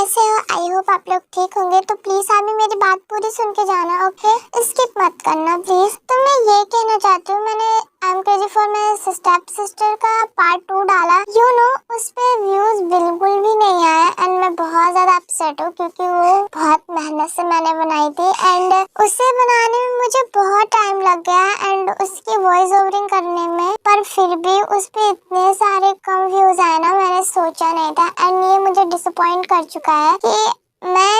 कैसे हो? I hope आप लोग ठीक होंगे। तो प्लीज अभी मेरी बात पूरी सुन के जाना, ओके? स्किप मत करना प्लीज। तो मैं ये कहना चाहती हूँ, मैंने I am crazy for my step sister का पार्ट 2 डाला, उस पे व्यूज बिल्कुल भी नहीं आया एंड मैं बहुत ज्यादा अपसेट हूँ क्योंकि वो बहुत मेहनत से मैंने बनाई थी एंड उसे बनाने में मुझे बहुत टाइम लग गया एंड उसकी वॉइस ओवरिंग करने में, पर फिर भी उस पे इतने सारे कम व्यूज आए ना, मैंने सोचा नहीं था एंड ये मुझे डिसअपॉइंट कर चुका है कि मैं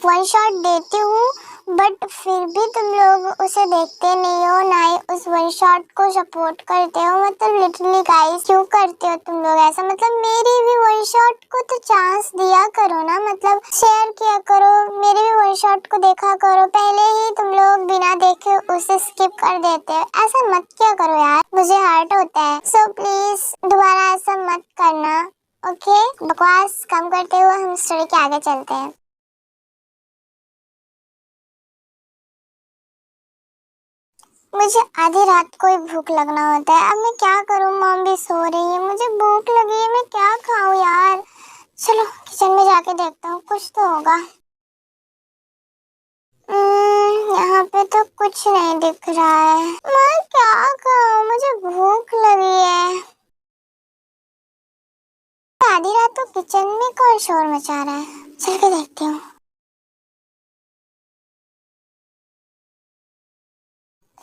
वन शॉट देती हूँ बट फिर भी तुम लोग उसे देखते नहीं हो, ना ही उस वन शॉट को सपोर्ट करते हो। मतलब लिटरली गाइस, क्यों करते हो तुम लोग ऐसा? मतलब मेरी भी वन शॉट को तो चांस दिया करो ना, मतलब शेयर किया करो, मेरे भी वन शॉट को देखा करो। पहले ही तुम लोग बिना देखे उसे स्किप कर देते हो, ऐसा मत किया करो यार, मुझे हर्ट होता है। सो प्लीज दोबारा ऐसा मत करना, ओके? बकवास कम करते हुए हम स्टोरी के आगे चलते हैं। मुझे आधी रात को ही भूख लगना होता है। अब मैं क्या करूं? मॉम भी सो रही है, मुझे भूख लगी है, मैं क्या खाऊं यार? चलो किचन में जाके देखता हूँ, कुछ तो होगा। यहाँ पे तो कुछ नहीं दिख रहा है। मैं क्या खाऊं? मुझे भूख लगी है। आधी रात को किचन में कौन शोर मचा रहा है? चल के देखती हूँ।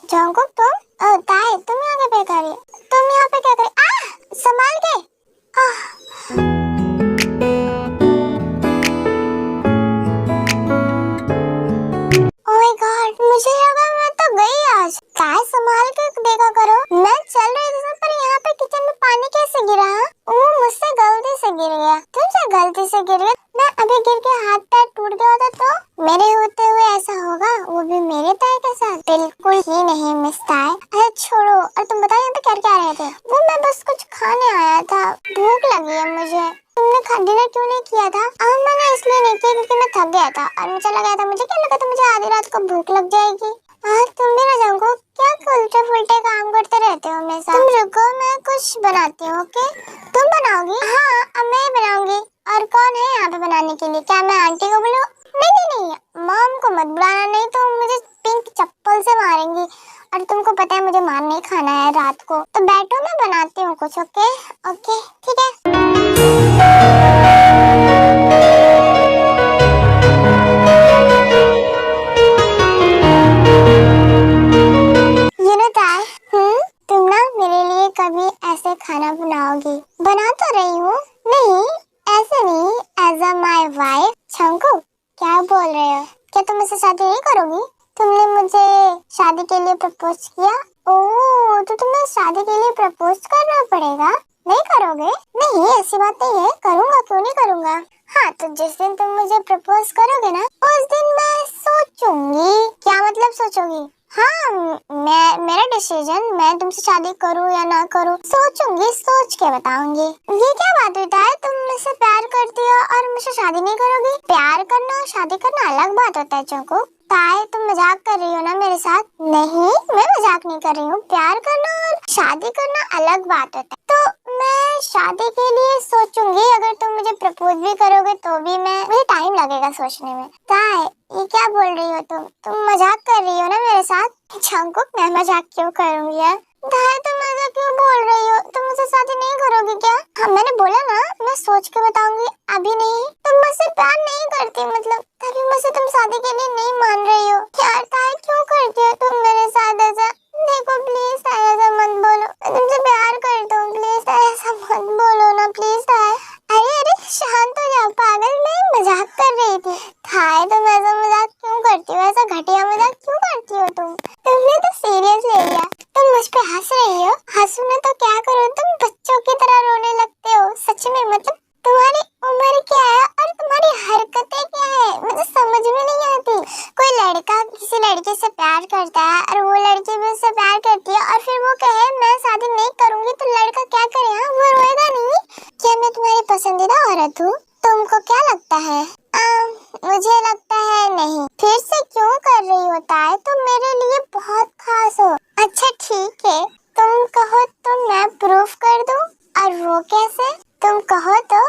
जंकुक, ताई तुम यहाँ पे क्या कर रही हो? तुम यहाँ पे क्या कर रही? संभाल के। ओह माय गॉड, मुझे लगा मैं तो गई आज। काय संभाल के देखा करो। मैं चल रही थी पर यहाँ पे किचन में पानी कैसे गिरा? वो मुझसे गलती से गिर गया। तुमसे गलती से गिर गया? मैं अभी गिर के हाथ पैर टूट गया होता तो मेरे होते हुए ऐसा होगा, वो भी मेरे ताए के साथ? बिल्कुल ही नहीं मिस ताए। अरे छोड़ो, और तुम बताओ यहाँ पे क्या क्या रहे थे? वो मैं बस कुछ खाने आया था, भूख लगी है मुझे। तुमने डिनर क्यों नहीं किया था? मैंने इसलिए नहीं किया क्योंकि मैं थक गया था और मुझे लगा था, मुझे क्या लगा था, मुझे आधी रात को भूख लग जाएगी। तुम भी ना जाओ, क्या उल्टे फुल्टे काम करते रहते हो हमेशा। तुम रुको, मैं कुछ बनाती हूँ, ओके? तुम बनाओगी? हाँ, अब मैं ही बनाऊंगी। और कौन है यहाँ पे बनाने के लिए? क्या मैं आंटी को बोलूं? नहीं नहीं नहीं, मॉम को मत बुलाना, नहीं तो मुझे पिंक चप्पल से मारेंगी और तुमको पता है मुझे मार नहीं खाना है रात को। तो बैठो, मैं बनाती हूँ कुछ, ओके? ओके ठीक है। तुम ना मेरे लिए कभी ऐसे खाना बनाओगी? बना तो रही हूँ। नहीं ऐसे नहीं, एज अ माई वाइफ। शंकु क्या बोल रहे हो? क्या तुम मुझसे शादी नहीं करोगी? तुमने मुझे शादी के लिए प्रपोज किया। ओह, तो तुम्हें शादी के लिए प्रपोज करना पड़ेगा? नहीं करोगे? नहीं ऐसी बात नहीं है, करूँगा, क्यों नहीं करूँगा। हाँ, तो जिस दिन तुम मुझे प्रपोज करोगे ना, उस दिन मैं सोचूंगी। क्या मतलब सोचोगी? हाँ, मैं मेरा डिसीजन, मैं तुमसे शादी करूँ या ना करूँ सोचूंगी, सोच के बताऊंगी। ये क्या बात हुई ताई, तुम मुझसे प्यार करती हो और मुझसे शादी नहीं करोगी? प्यार करना और शादी करना अलग बात होता है चंकू। ताई तुम मजाक कर रही हो ना मेरे साथ? नहीं, मैं मजाक नहीं कर रही हूँ। प्यार करना और शादी करना अलग बात होता है। तो मैं शादी के लिए सोचूंगी, अगर तुम मुझे प्रपोज भी करोगे तो भी मुझे टाइम लगेगा सोचने में। ताई ये क्या बोल रही हो तुम मजाक कर रही हो ना मेरे साथ? छंकुक, मैं मजाक क्यों करूंगी यार? ताई तुम मजाक क्यों बोल रही हो? तुम मुझसे शादी नहीं करोगी क्या? हाँ मैंने बोला ना, मैं सोच के बताऊंगी, अभी नहीं। तुम मुझसे प्यार नहीं करती, मतलब तभी मुझसे तुम शादी के लिए नहीं मान रही हो यार। ताई क्यों करती हो तुम मेरे साथ ऐसा? देखो प्लीज ताई ऐसा मत बोलो, मैं तुमसे प्यार करता हूँ, प्लीज ताई ऐसा मत बोलो ना, प्लीज ताई। अरे अरे शांत हो जाओ पागल, मैं मजाक कर रही थी। ताई तुम ऐसा मजाक क्यों करती हो? ऐसा घटिया मजाक क्यों करती हो तुमने तो सीरियस ले लिया। तुम मुझ पे हंस रही हो? हंसू ना तो क्या करो, तुम बच्चों की तरह रोने लगते हो सच में। मतलब तुम्हारी उम्र क्या है और तुम्हारी हरकतें क्या है, मुझे समझ में नहीं आती। कोई लड़का किसी लड़की से प्यार करता है और वो लड़की भी उससे प्यार करती है और फिर वो कहे मैं शादी नहीं करूंगी, तो लड़का क्या करे? हाँ, वो रोएगा नहीं? क्या मैं तुम्हारी पसंदीदा औरत हूँ? तुमको क्या लगता है? मुझे लगता है नहीं। फिर से क्यों कर रही होता है? तुम मेरे लिए बहुत खास हो। अच्छा ठीक है, तुम कहो तो मैं प्रूफ कर दूं। और वो कैसे? तुम कहो तो।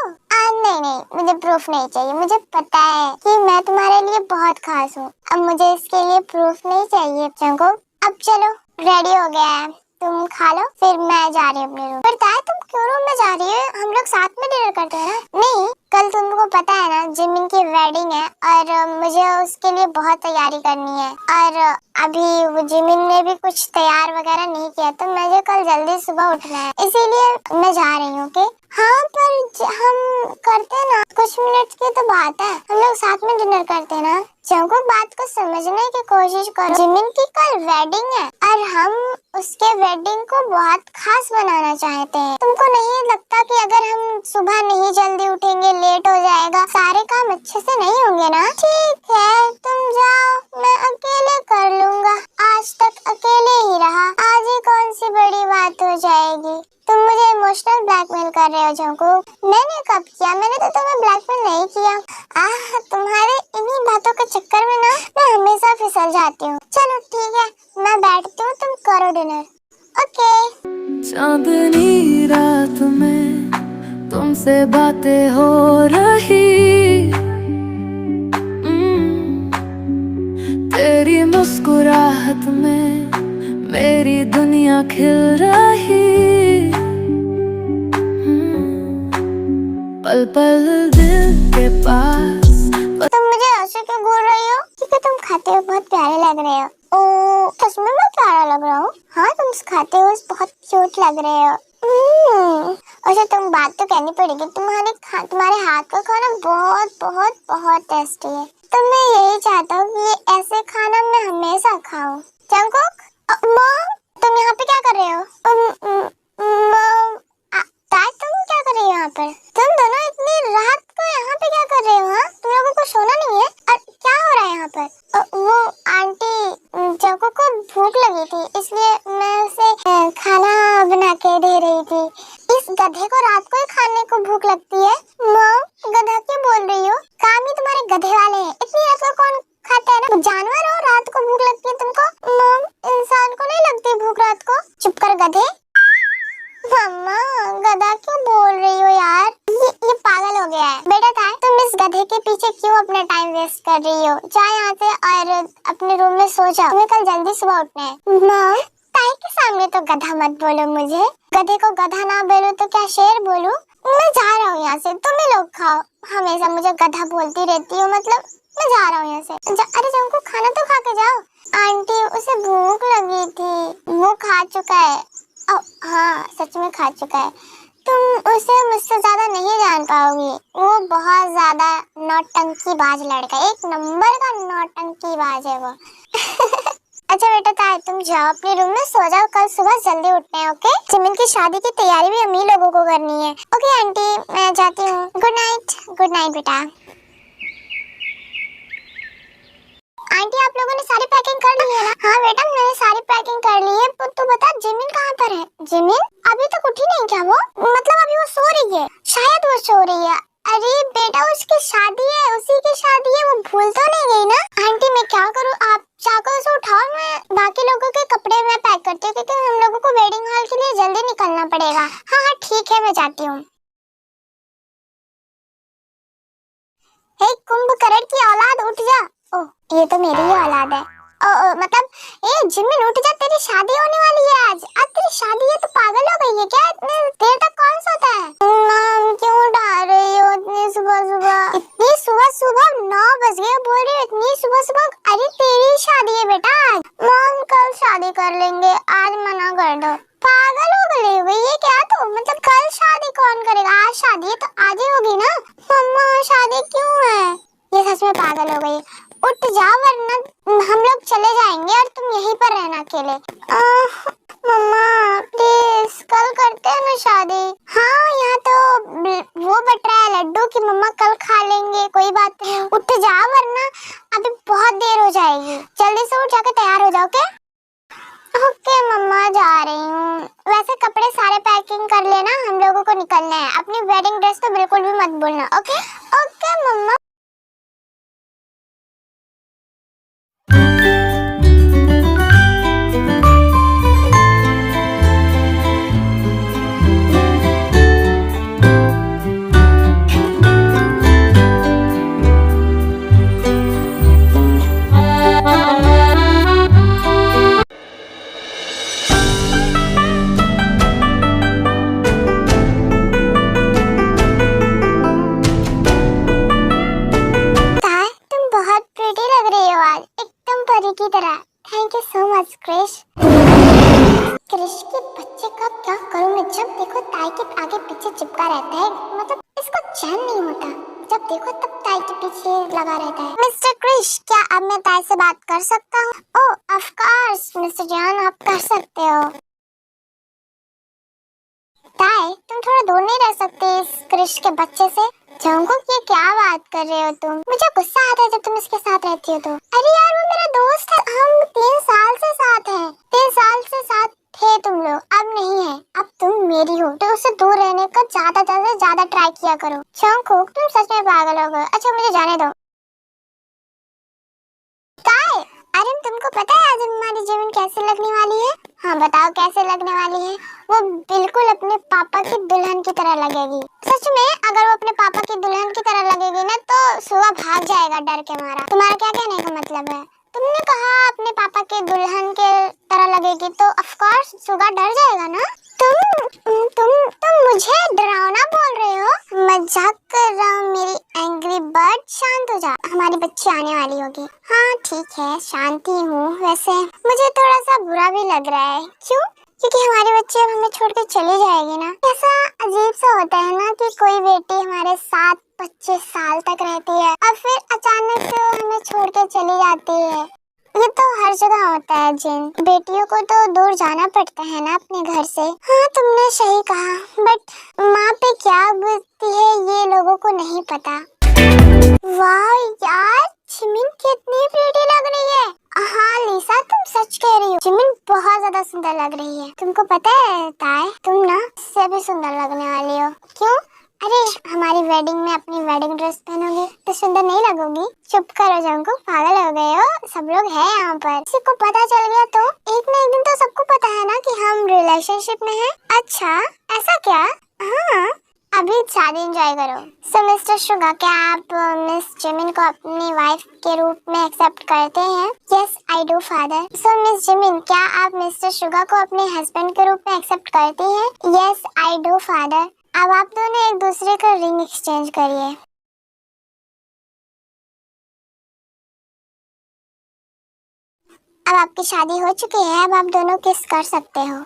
नहीं नहीं, मुझे प्रूफ नहीं चाहिए। मुझे पता है कि मैं तुम्हारे लिए बहुत खास हूँ। अब मुझे इसके लिए प्रूफ नहीं चाहिए जंगकुक। अब चलो, रेडी हो गया है, तुम खा लो, फिर मैं जा रही हूँ अपने रूम। पर ताई तुम क्यों रूम में जा रही हो? हम लोग साथ में डिनर करते हैं ना। नहीं, कल तुमको पता है ना जिमिन की वेडिंग है और मुझे उसके लिए बहुत तैयारी करनी है। और अभी वो जिमिन ने भी कुछ तैयार वगैरह नहीं किया, तो मुझे कल जल्दी सुबह उठना है, इसीलिए मैं जा रही हूँ। ओके? हाँ, पर हम करते हैं ना, कुछ मिनट की तो बात है, हम लोग साथ में डिनर करते हैं ना। जंगकुक बात को समझने की कोशिश करो। जिमिन की कल वेडिंग है और हम उसके वेडिंग को बहुत खास बनाना चाहते हैं। तुमको नहीं लगता कि अगर हम सुबह नहीं जल्दी उठेंगे, लेट हो जाएगा, सारे काम अच्छे से नहीं होंगे ना? ठीक है, तुम जाओ, मैं अकेले कर लूंगा। आज तक अकेले ही रहा, आज ही कौन सी बड़ी बात हो जाएगी। तुम मुझे इमोशनल ब्लैकमेल कर रहे हो जंगकुक। मैंने कब किया? मैंने तो तुम्हें ब्लैकमेल नहीं किया। तुम्हारे इन्हीं बातों के चक्कर में ना मैं हमेशा फिसल जाती हूँ। चलो ठीक है, मैं बैठती हूँ, तुम करो डिनर। ओके। चांदनी रात में तुमसे बातें हो रही, तेरी मुस्कुराहट में मेरी दुनिया खिल रही। पल पल दिल के पास। तुम मुझे ऐसे क्यों बोल रही हो? क्योंकि तुम खाते हुए बहुत प्यारे लग रहे हो। ओ, सच में मैं प्यारा लग रहा हूँ? हाँ, तुम खाते हुए बहुत क्यूट लग रहे हो। अच्छा, तुम बात तो कहनी पड़ेगी, तुम्हारे हाथ का खाना बहुत बहुत बहुत टेस्टी है। तो मैं यही चाहता हूँ कि ये ऐसे खाना मैं हमेशा खाऊं। जंगकुक, मॉम, तुम यहाँ पे क्या कर रहे हो? मॉम, ताई, तुम क्या कर रही हो यहाँ पर? तुम दोनों इतनी रात को यहाँ पे क्या कर रहे हो? हाँ, तुम लोगों को सोना नहीं है? और क्या हो रहा है यहाँ पर? वो आंटी जंगकुक को भूख लगी थी, इसलिए मैं उसे खाना बना के दे रही थी। इस गधे को रात को ही खाने को भूख लगती है? मॉम, गधा क्यों बोल रही हो? काम ही तुम्हारे गधे वाले हैं। इतनी रात को कौन खाता है? ना जानवर हो, रात को भूख लगती है तुमको? मॉम, इंसान को नहीं लगती भूख रात को? चुप कर गधे। मम्मा, गधा क्यों बोल रही हो यार? ये पागल हो गया है। बेटा ताई, तुम इस गधे के पीछे क्यों अपना टाइम वेस्ट कर रही हो? जाओ यहाँ से और अपने रूम में सो जाओ, तुम्हें कल जल्दी सुबह उठना है। मॉम, ताई के सामने तो गधा मत बोलो मुझे। गधे को गधा ना बोलूं तो क्या शेर बोलूं? मैं जा रहा हूँ यहाँ से, तुम ही लोग खाओ। हमेशा मुझे गधा बोलती रहती हो, मतलब मैं जा रहा हूँ यहाँ से। अरे जंगकुक, खाना तो खा के जाओ। आंटी, उसे भूख लगी थी, वो खा चुका है। हाँ, सच में खा चुका है। तुम उसे मुझसे ज्यादा नहीं जान पाओगी, वो बहुत ज्यादा नौटंकीबाज लड़का है, एक नंबर का नौटंकीबाज है वो। अच्छा बेटा ताई, तुम जाओ अपने रूम में सो जाओ, कल सुबह जल्दी उठना है। ओके? जिमिन की शादी की तैयारी भी हम ही लोगों को करनी है। ओके आंटी, मैं जाती हूँ। Good night. गुड नाइट बेटा। आंटी, आप लोगों ने सारी पैकिंग कर ली है ना? हाँ बेटा, मैंने सारी पैकिंग कर ली है। तू बता, जिमिन कहाँ पर है? जिमिन अभी तक उठी नहीं क्या? वो मतलब अभी वो सो रही है? शायद वो सो रही है। अरे बेटा, उसकी शादी है, उसी की शादी है, वो भूल तो नहीं गई ना? आंटी, मैं क्या करूँ? आप चाको उसे उठाओ, मैं बाकी लोगों के कपड़े में पैक करती हूँ, क्योंकि हम लोगों को वेडिंग हॉल के लिए जल्दी निकलना पड़ेगा। हाँ हाँ ठीक है, मैं जाती हूँ। हे कुंभकर्ण की औलाद, उठ जा। ओह, ये तो मेरी ही औलाद है। मतलब जिमिन उठ जा, तेरी शादी होने वाली है आज। आज तेरी शादी है? तो पागल हो गई है क्या? इतने देर तक कौन सोता है? मॉम, क्यों उठा रही हो इतनी सुबह सुबह? इतनी सुबह सुबह 9 बज गए, बोल रही हो इतनी सुबह सुबह? अरे तेरी शादी है बेटा आज। मॉम, कल शादी कर लेंगे, आज मना कर दो। पागल हो गई हो ये क्या? तो मतलब कल शादी कौन करेगा? आज शादी है तो आज ही होगी ना। मम्मा, शादी क्यों है? ये सच में पागल हो गई। उठ जा, वरना हम लोग चले जाएंगे और तुम यहीं पर रहना अकेले। मम्मा प्लीज, कल करते हैं ना शादी। हाँ, यहाँ तो वो बट रहा है लड्डू की मम्मा कल खा लेंगे, कोई बात नहीं। उठ जा, वरना अभी बहुत देर हो जाएगी। जल्दी से उठ, जाकर तैयार हो जाओ। ओके? ओके मम्मा, जा रही हूँ। वैसे कपड़े सारे पैकिंग कर लेना, हम लोगों को निकलना है। अपनी वेडिंग ड्रेस तो बिल्कुल भी मत भूलना। ओके? ओके मम्मा। जब देखो तब ताई के पीछे लगा रहता है। मिस्टर क्रिश, क्या अब मैं ताई से बात कर सकता हूँ? ओह ऑफ कोर्स मिस्टर जॉन, आप कर सकते हो। ताई, तुम थोड़ा दूर नहीं रह सकते इस क्रिश के बच्चे से? जंगकुक, ये क्या बात कर रहे हो तुम? मुझे गुस्सा आता है जब तुम इसके साथ रहती हो तो। अरे यार, वो मेरा दोस्त है, हम 3 साल से साथ हैं। 3 साल से साथ थे तुम लोग, अब नहीं है। अब तुम मेरी हो तो उससे दूर रहने का ज्यादा ट्राई किया करो। जंगकुक, तुम सच में पागल हो गए। अच्छा मुझे जाने दो। ताई, अरे तुमको पता है आज हमारी जिमिन कैसे लगने वाली है? हाँ बताओ कैसे लगने वाली है? वो बिल्कुल अपने पापा की दुल्हन की तरह लगेगी। सच में, अगर वो अपने पापा की दुल्हन की तरह लगेगी ना तो सुगा भाग जाएगा डर के मारा। तुम्हारा क्या कहने का मतलब है? तुमने कहा अपने पापा के दुल्हन के तरह लगेगी तो ऑफ कोर्स सुगा डर जाएगा ना। तुम मुझे डरावना बोल रहे हो? मजाक कर रहा हूँ मेरी एंग्री बर्ड, शांत हो जा, हमारी बच्ची आने वाली होगी। हाँ ठीक है, शांति हूँ। वैसे मुझे थोड़ा सा बुरा भी लग रहा है। क्यों? क्योंकि हमारी बच्ची अब हमें छोड़ के चली जाएगी ना। ऐसा अजीब सा होता है ना कि कोई बेटी हमारे साथ 25 साल तक रहती है और फिर अचानक से हमें छोड़ के चली जाती है। ये तो हर जगह होता है जिन, बेटियों को तो दूर जाना पड़ता है ना अपने घर से। हाँ तुमने सही कहा, बट माँ पे क्या गुजरती है ये लोगों को नहीं पता। वाह यार, जिमिन कितनी प्रीटी लग रही है। हाँ लिसा, तुम सच कह रही हो, जिमिन बहुत ज्यादा सुंदर लग रही है। तुमको पता है ताई, तुम ना इससे भी सुंदर लगने वाली हो। क्यों? अरे हमारी वेडिंग में अपनी वेडिंग ड्रेस पहनोगी तो सुंदर नहीं लगोगी? चुप करो जंगकुक, पागल हो गए हो? सब लोग हैं यहाँ पर, किसी को पता चल गया तो एक न एक दिन तो सबको पता है ना कि हम रिलेशनशिप में हैं। अच्छा ऐसा क्या? हाँ अभी शादी एंजॉय करो। सो मिस्टर शुगा, क्या आप मिस जिमिन को अपनी वाइफ के रूप में एक्सेप्ट करते हैं? Yes I do father. So miss Jimin, क्या आप मिस्टर शुगा को अपने हस्बैंड के रूप में एक्सेप्ट करती हैं? Yes I do father. अब आप दोनों एक दूसरे का रिंग एक्सचेंज करिए। अब आपकी शादी हो चुकी है, अब आप दोनों किस कर सकते हो।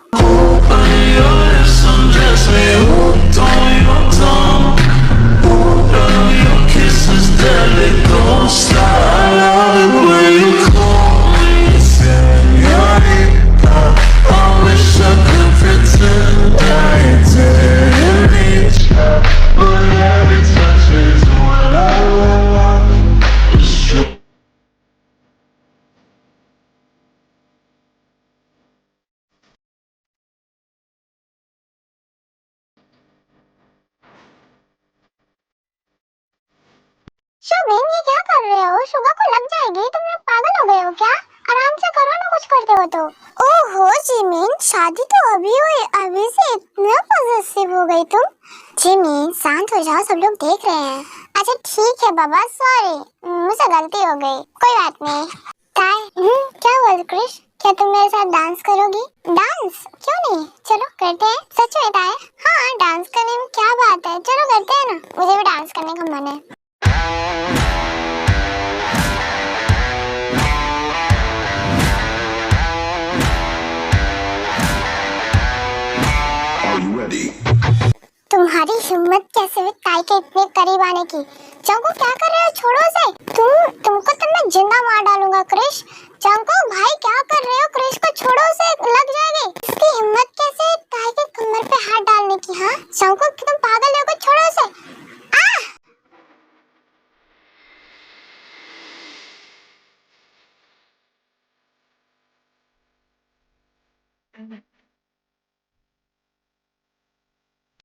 शुभिन, ये क्या कर रहे हो? शुगा को लग जाएगी, तुम लोग पागल हो गए हो क्या? आराम से करो ना, कुछ करते हो तो। ओहो जिमिन, शादी तो अभी हुई, अभी से इतना पॉजिटिव हो गई तुम। जिमिन शांत हो जाओ, सब लोग देख रहे हैं। अच्छा ठीक है बाबा, सॉरी, मुझसे गलती हो गई, कोई बात नहीं। ताई, क्या बोल क्रिश, क्या तुम मेरे साथ डांस करोगी? डांस क्यों नहीं, चलो करते हैं। सच में ताई? हाँ डांस करने में क्या बात है, चलो करते हैं ना, मुझे भी डांस करने का मन है। तुम्हारी हिम्मत कैसे हुई ताई के इतने करीब आने की? जंगकुक क्या कर रहे हो, छोड़ो उसे। तुमको तो मैं जिंदा मार डालूंगा क्रिश। जंगकुक भाई क्या कर रहे हो? क्रिश को छोड़ो, उसे लग जाएगी। इसकी हिम्मत कैसे ताई के कमर पे हाथ डालने की? हाँ जंगकुक तुम पागल हो, छोड़ो उसे। आ